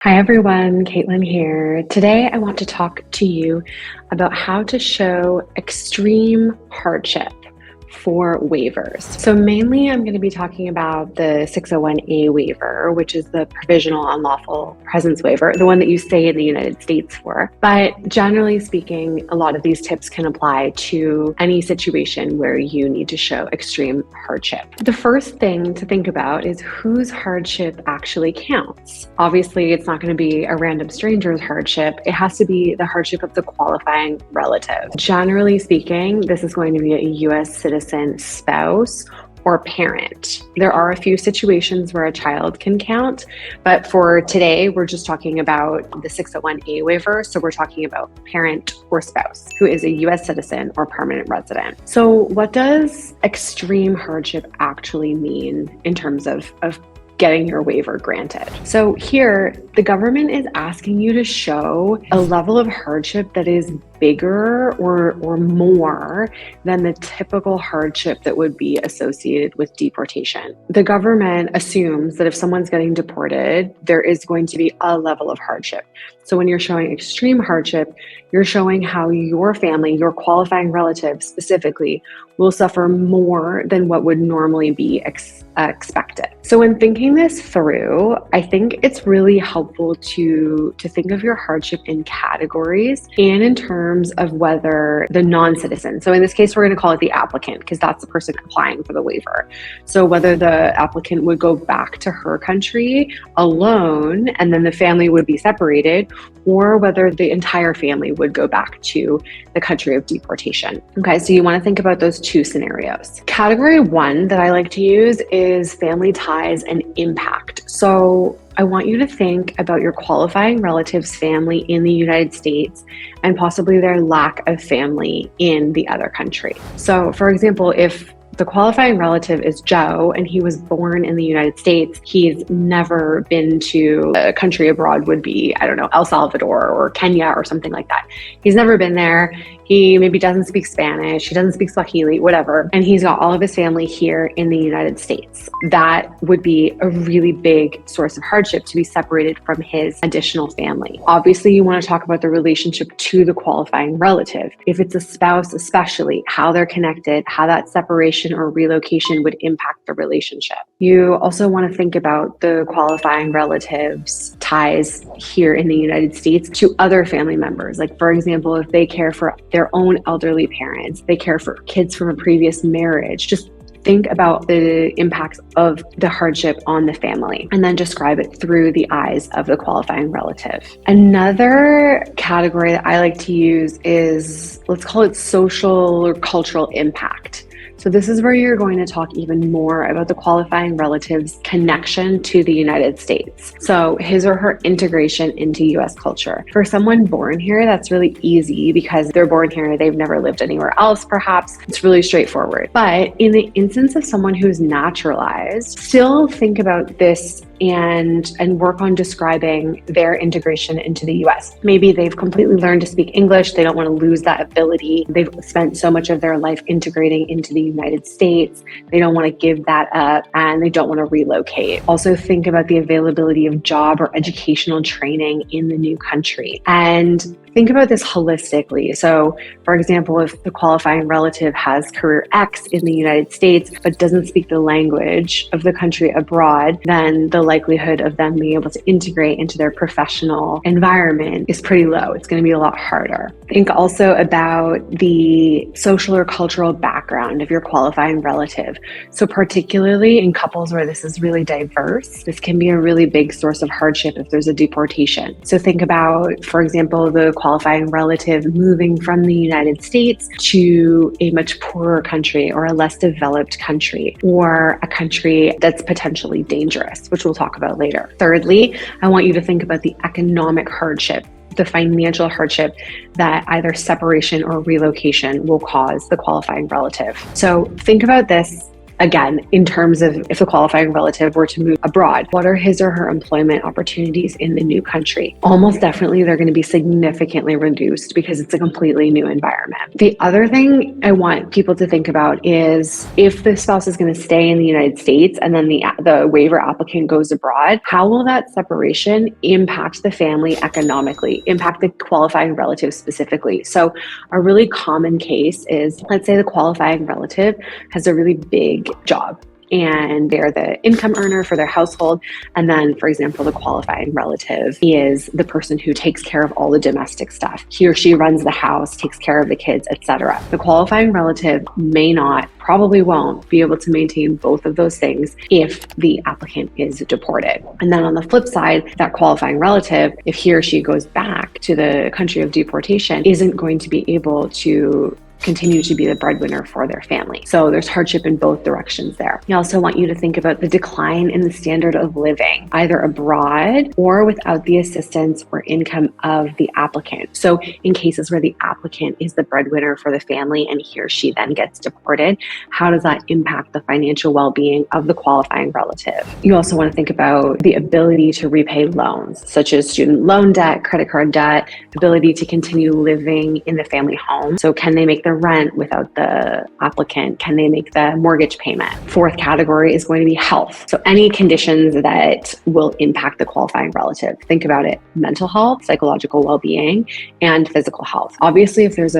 Hi everyone, Caitlin here. Today I want to talk to you about how to show extreme hardship for waivers. So mainly I'm going to be talking about the 601A waiver, which is the provisional unlawful presence waiver, the one that you stay in the United States for. But generally speaking, a lot of these tips can apply to any situation where you need to show extreme hardship. The first thing to think about is whose hardship actually counts. Obviously, it's not going to be a random stranger's hardship. It has to be the hardship of the qualifying relative. Generally speaking, this is going to be a US citizen, spouse, or parent. There are a few situations where a child can count, but for today, we're just talking about the 601A waiver. So we're talking about parent or spouse who is a US citizen or permanent resident. So what does extreme hardship actually mean in terms of getting your waiver granted? So here, the government is asking you to show a level of hardship that is bigger or more than the typical hardship that would be associated with deportation. The government assumes that if someone's getting deported, there is going to be a level of hardship. So when you're showing extreme hardship, you're showing how your family, your qualifying relative specifically, will suffer more than what would normally be expected. So when thinking this through, I think it's really helpful to think of your hardship in categories and in terms of whether the non-citizen, so in this case, we're going to call it the applicant because that's the person applying for the waiver. So whether the applicant would go back to her country alone and then the family would be separated, or whether the entire family would go back to the country of deportation. Okay, so you want to think about those two scenarios. Category one that I like to use is family ties and impact. So I want you to think about your qualifying relative's family in the United States and possibly their lack of family in the other country. So for example, if the qualifying relative is Joe and he was born in the United States, he's never been to a country abroad, would be, I don't know, El Salvador or Kenya or something like that. He's never been there. He maybe doesn't speak Spanish, he doesn't speak Swahili, whatever. And he's got all of his family here in the United States. That would be a really big source of hardship to be separated from his additional family. Obviously, you want to talk about the relationship to the qualifying relative. If it's a spouse, especially, how they're connected, how that separation or relocation would impact the relationship. You also want to think about the qualifying relatives' ties here in the United States to other family members. Like, for example, if they care for their own elderly parents, they care for kids from a previous marriage, just think about the impacts of the hardship on the family and then describe it through the eyes of the qualifying relative. Another category that I like to use is, let's call it social or cultural impact. So this is where you're going to talk even more about the qualifying relative's connection to the United States. So his or her integration into US culture. For someone born here, that's really easy because they're born here, they've never lived anywhere else perhaps. It's really straightforward. But in the instance of someone who's naturalized, still think about this and work on describing their integration into the US. Maybe they've completely learned to speak English. They don't want to lose that ability. They've spent so much of their life integrating into the United States. They don't want to give that up and they don't want to relocate. Also think about the availability of job or educational training in the new country. And think about this holistically. So, for example, if the qualifying relative has career X in the United States but doesn't speak the language of the country abroad, then the likelihood of them being able to integrate into their professional environment is pretty low. It's going to be a lot harder. Think also about the social or cultural background of your qualifying relative. So particularly in couples where this is really diverse, this can be a really big source of hardship if there's a deportation. So think about, for example, the qualifying relative moving from the United States to a much poorer country or a less developed country or a country that's potentially dangerous, which we'll talk about later. Thirdly, I want you to think about the economic hardship, the financial hardship that either separation or relocation will cause the qualifying relative. So think about this again, in terms of if the qualifying relative were to move abroad, what are his or her employment opportunities in the new country? Almost definitely they're going to be significantly reduced because it's a completely new environment. The other thing I want people to think about is if the spouse is going to stay in the United States and then the waiver applicant goes abroad, how will that separation impact the family economically, impact the qualifying relative specifically? So a really common case is, let's say the qualifying relative has a really big job and they're the income earner for their household. And then, for example, the qualifying relative is the person who takes care of all the domestic stuff. He or she runs the house, takes care of the kids, etc. The qualifying relative may not, probably won't be able to maintain both of those things if the applicant is deported. And then on the flip side, that qualifying relative, if he or she goes back to the country of deportation, isn't going to be able to continue to be the breadwinner for their family. So there's hardship in both directions there. I also want you to think about the decline in the standard of living, either abroad or without the assistance or income of the applicant. So in cases where the applicant is the breadwinner for the family and he or she then gets deported, how does that impact the financial well-being of the qualifying relative? You also want to think about the ability to repay loans, such as student loan debt, credit card debt, ability to continue living in the family home. So can they make the rent without the applicant? Can they make the mortgage payment? Fourth category is going to be health. So any conditions that will impact the qualifying relative. Think about it: mental health, psychological well-being, and physical health. Obviously, if there's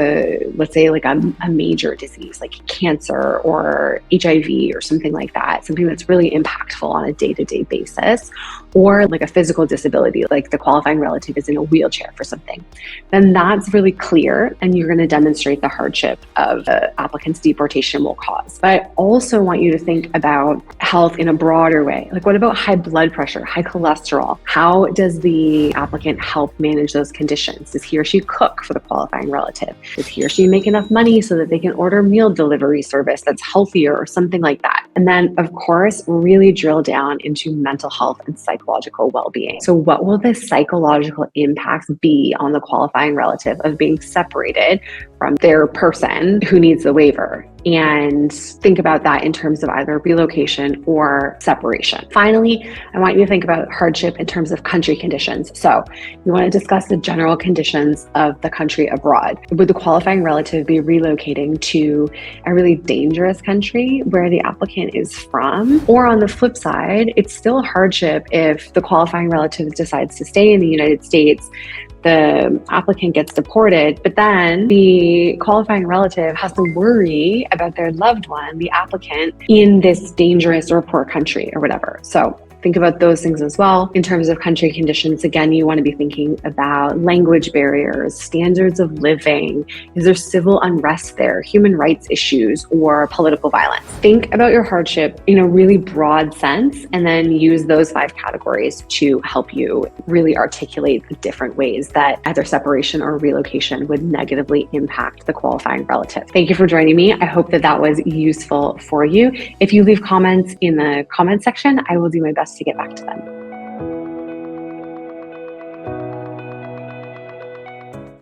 let's say like a major disease like cancer or HIV or something like that, something that's really impactful on a day-to-day basis, or like a physical disability, like the qualifying relative is in a wheelchair for something, then that's really clear and you're going to demonstrate the hardship of the applicant's deportation will cause. But I also want you to think about health in a broader way. Like, what about high blood pressure, high cholesterol? How does the applicant help manage those conditions? Does he or she cook for the qualifying relative? Does he or she make enough money so that they can order meal delivery service that's healthier or something like that? And then, of course, really drill down into mental health and psychological well-being. So what will the psychological impacts be on the qualifying relative of being separated from their person who needs the waiver? And think about that in terms of either relocation or separation. Finally, I want you to think about hardship in terms of country conditions. So you want to discuss the general conditions of the country abroad. Would the qualifying relative be relocating to a really dangerous country where the applicant is from? Or on the flip side, it's still hardship if the qualifying relative decides to stay in the United States, the applicant gets deported, but then the qualifying relative has to worry about their loved one, the applicant, in this dangerous or poor country or whatever. So think about those things as well. In terms of country conditions, again, you want to be thinking about language barriers, standards of living. Is there civil unrest there, human rights issues, or political violence? Think about your hardship in a really broad sense, and then use those 5 categories to help you really articulate the different ways that either separation or relocation would negatively impact the qualifying relative. Thank you for joining me. I hope that that was useful for you. If you leave comments in the comment section, I will do my best to get back to them.